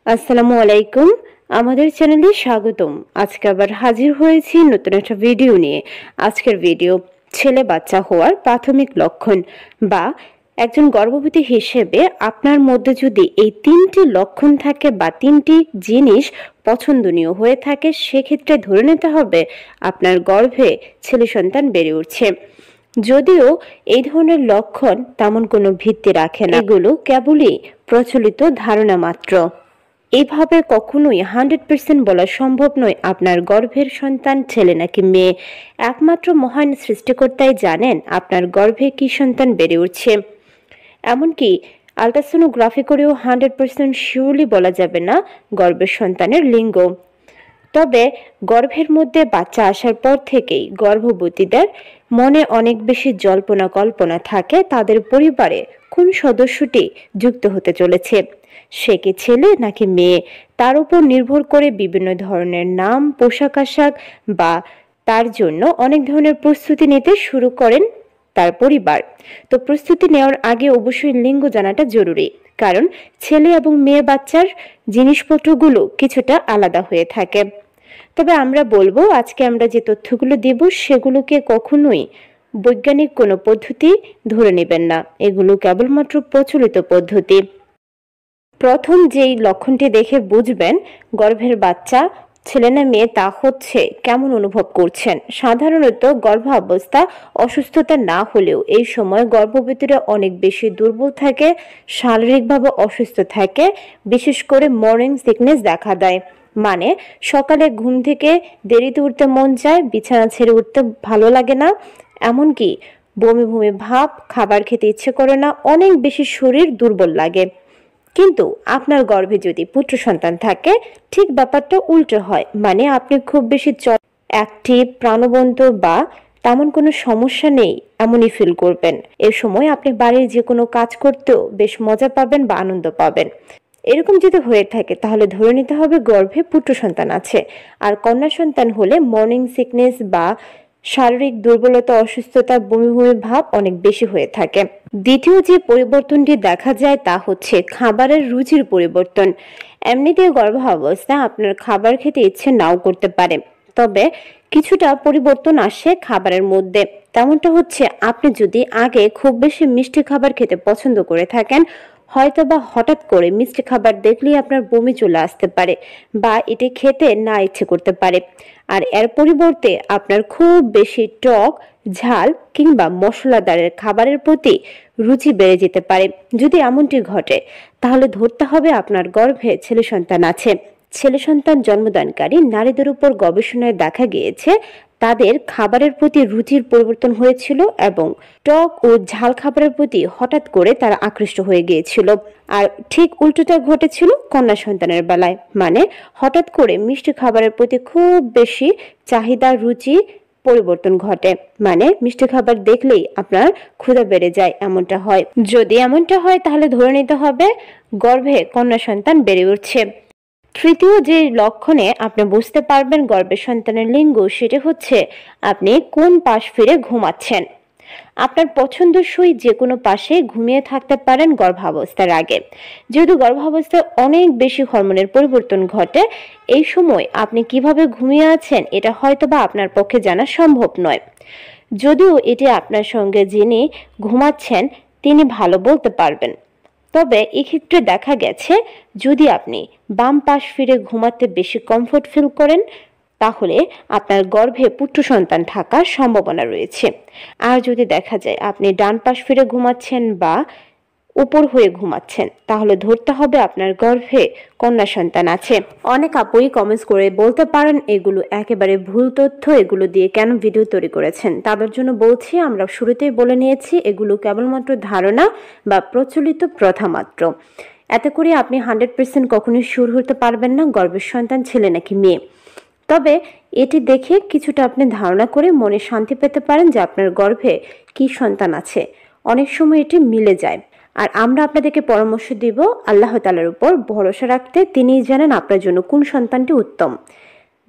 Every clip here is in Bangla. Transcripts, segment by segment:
আসসালামু আলাইকুম। আমাদের চ্যানেলে স্বাগতম। আজকে আবার হাজির হয়েছি নতুন একটা ভিডিও নিয়ে। আজকের ভিডিও ছেলে বাচ্চা হওয়ার প্রাথমিক লক্ষণ বা একজন গর্ভবতী হিসেবে আপনার মধ্যে যদি এই ৩টি লক্ষণ থাকে বা ৩টি জিনিস পছন্দনীয় হয়ে থাকে, সেক্ষেত্রে ধরে নিতে হবে আপনার গর্ভে ছেলে সন্তান বেড়ে উঠছে। যদিও এই ধরনের লক্ষণ তেমন কোনো ভিত্তি রাখে না, এগুলো কেবলই প্রচলিত ধারণা মাত্র। এভাবে কখনোই 100% বলা সম্ভব নয় আপনার গর্ভের সন্তান ছেলে নাকি মেয়ে। একমাত্র মহান সৃষ্টিকর্তাই জানেন আপনার গর্ভে কি সন্তান বেড়ে উঠছে। এমনকি আলট্রাসোনোগ্রাফি করেও 100% শিওরলি বলা যাবে না গর্ভের সন্তানের লিঙ্গ। তবে গর্ভের মধ্যে বাচ্চা আসার পর থেকেই গর্ভবতীদের মনে অনেক বেশি জল্পনা কল্পনা থাকে তাদের পরিবারে কোন সদস্যটি যুক্ত হতে চলেছে, সে কি ছেলে নাকি মেয়ে। তার উপর নির্ভর করে বিভিন্ন ধরনের নাম, পোশাক আশাক বা তার জন্য অনেক ধরনের প্রস্তুতি নিতে শুরু করেন তার পরিবার। তো প্রস্তুতি নেওয়ার আগে অবশ্যই লিঙ্গ জানাটা জরুরি, কারণ ছেলে এবং মেয়ে বাচ্চার জিনিসপত্রগুলো কিছুটা আলাদা হয়ে থাকে। তবে আমরা বলবো, আজকে আমরা যে তথ্যগুলো দেব সেগুলোকে কখনোই বৈজ্ঞানিক কোনো পদ্ধতি ধরে নেবেন না, এগুলো কেবলমাত্র প্রচলিত পদ্ধতি। প্রথম যেই লক্ষণটি দেখে বুঝবেন গর্ভের বাচ্চা ছেলে না মেয়ে তা হচ্ছে কেমন অনুভব করছেন। সাধারণত গর্ভাবস্থা অসুস্থতা না হলেও এই সময় গর্ভবতীরা অনেক বেশি দুর্বল থাকে, শারীরিকভাবে অসুস্থ থাকে, বিশেষ করে মর্নিং সিকনেস দেখা দেয়। মানে সকালে ঘুম থেকে দেরিতে উঠতে মন চায়, বিছানা ছেড়ে উঠতে ভালো লাগে না, এমনকি বমি বমি ভাব, খাবার খেতে ইচ্ছে করে না, অনেক বেশি শরীর দুর্বল লাগে। কিন্তু আপনার গর্ভে যদি পুত্র সন্তান থাকে ঠিক ব্যাপারটা উল্টো হয়। মানে আপনি খুব বেশি অ্যাক্টিভ, প্রাণবন্ত বা তেমন কোনো সমস্যা নেই এমনই ফিল করবেন। এ সময় আপনি বাড়ির যে কোনো কাজ করতেও বেশ মজা পাবেন বা আনন্দ পাবেন। এরকম যদি হয়ে থাকে তাহলে ধরে নিতে হবে গর্ভে পুত্র সন্তান আছে। আর কন্যা সন্তান হলে মর্নিং সিকনেস বা শারীরিক দুর্বলতা, অসুস্থতা, বমি বমি ভাব অনেক বেশি হয়ে থাকে। দ্বিতীয় যে পরিবর্তনটি দেখা যায় তা হচ্ছে খাবারের রুচির পরিবর্তন। এমনিতে গর্ভাবস্থায় আপনার খাবার খেতে ইচ্ছে নাও করতে পারে, তবে কিছুটা পরিবর্তন আসে খাবারের মধ্যে। তেমনটা হচ্ছে আপনি যদি আগে খুব বেশি মিষ্টি খাবার খেতে পছন্দ করে থাকেন, হয়তোবা হঠাৎ করে মিষ্টি খাবার দেখলেই আপনার বমি চলে আসতে পারে বা এটি খেতে না ইচ্ছে করতে পারে। আর এর পরিবর্তে আপনার খুব বেশি টক, ঝাল কিংবা মশলাদারের খাবারের প্রতি রুচি বেড়ে যেতে পারে। যদি এমনটি ঘটে তাহলে ধরতে হবে আপনার গর্ভে ছেলে সন্তান আছে। ছেলে সন্তান জন্মদানকারী নারীদের উপর গবেষণায় দেখা গিয়েছে তাদের খাবারের প্রতি রুচির পরিবর্তন হয়েছিল এবং টক ও ঝাল খাবারের প্রতি হঠাৎ করে তারা আকৃষ্ট হয়ে গিয়েছিল। আর ঠিক উল্টোটা ঘটেছিল কন্যা সন্তানের বেলায়। মানে হঠাৎ করে মিষ্টি খাবারের প্রতি খুব বেশি চাহিদা, রুচি পরিবর্তন ঘটে। মানে মিষ্টি খাবার দেখলেই আপনার ক্ষুধা বেড়ে যায়, এমনটা হয়। যদি এমনটা হয় তাহলে ধরে নিতে হবে গর্ভে কন্যা সন্তান বেড়ে উঠছে। তৃতীয় যে লক্ষণে আপনি বুঝতে পারবেন গর্ভের সন্তানের লিঙ্গ, সেটা হচ্ছে আপনি কোন পাশ ফিরে ঘুমাচ্ছেন। আপনার পছন্দসই যে কোনো পাশে ঘুমিয়ে থাকতে পারেন গর্ভাবস্থার আগে। যেহেতু গর্ভাবস্থায় অনেক বেশি হরমোনের পরিবর্তন ঘটে, এই সময় আপনি কিভাবে ঘুমিয়ে আছেন এটা হয়তোবা আপনার পক্ষে জানা সম্ভব নয়। যদিও এটি আপনার সঙ্গে যিনি ঘুমাচ্ছেন তিনি ভালো বলতে পারবেন। তবে এক্ষেত্রে দেখা গেছে যদি আপনি বাম পাশ ফিরে ঘুমাতে বেশি কমফোর্ট ফিল করেন তাহলে আপনার গর্ভে পুত্র সন্তান থাকার সম্ভাবনা রয়েছে। আর যদি দেখা যায় আপনি ডান পাশ ফিরে ঘুমাচ্ছেন বা উপর হয়ে ঘুমাচ্ছেন তাহলে ধরতে হবে আপনার গর্ভে কন্যা সন্তান আছে। অনেক আপুই কমেন্টস করে বলতে পারেন এগুলো একেবারে ভুল তথ্য, এগুলো দিয়ে কেন ভিডিও তৈরি করেছেন। তাদের জন্য বলছি, আমরা শুরুতেই বলে নিয়েছি এগুলো কেবলমাত্র ধারণা বা প্রচলিত প্রথা মাত্র। এতে করে আপনি 100% কখনোই শিওর হতে পারবেন না গর্ভের সন্তান ছেলে নাকি মেয়ে। তবে এটি দেখে কিছুটা আপনি ধারণা করে মনে শান্তি পেতে পারেন যে আপনার গর্ভে কি সন্তান আছে। অনেক সময় এটি মিলে যায়। আর আমরা আপনাদেরকে পরামর্শ দিব আল্লাহ তাআলার উপর ভরসা রাখতে, তিনিই জানেন আপনার জন্য কোন সন্তানটি উত্তম।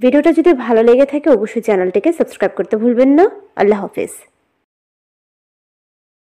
ভিডিওটা যদি ভালো লেগে থাকে অবশ্যই চ্যানেলটিকে সাবস্ক্রাইব করতে ভুলবেন না। আল্লাহ হাফেজ।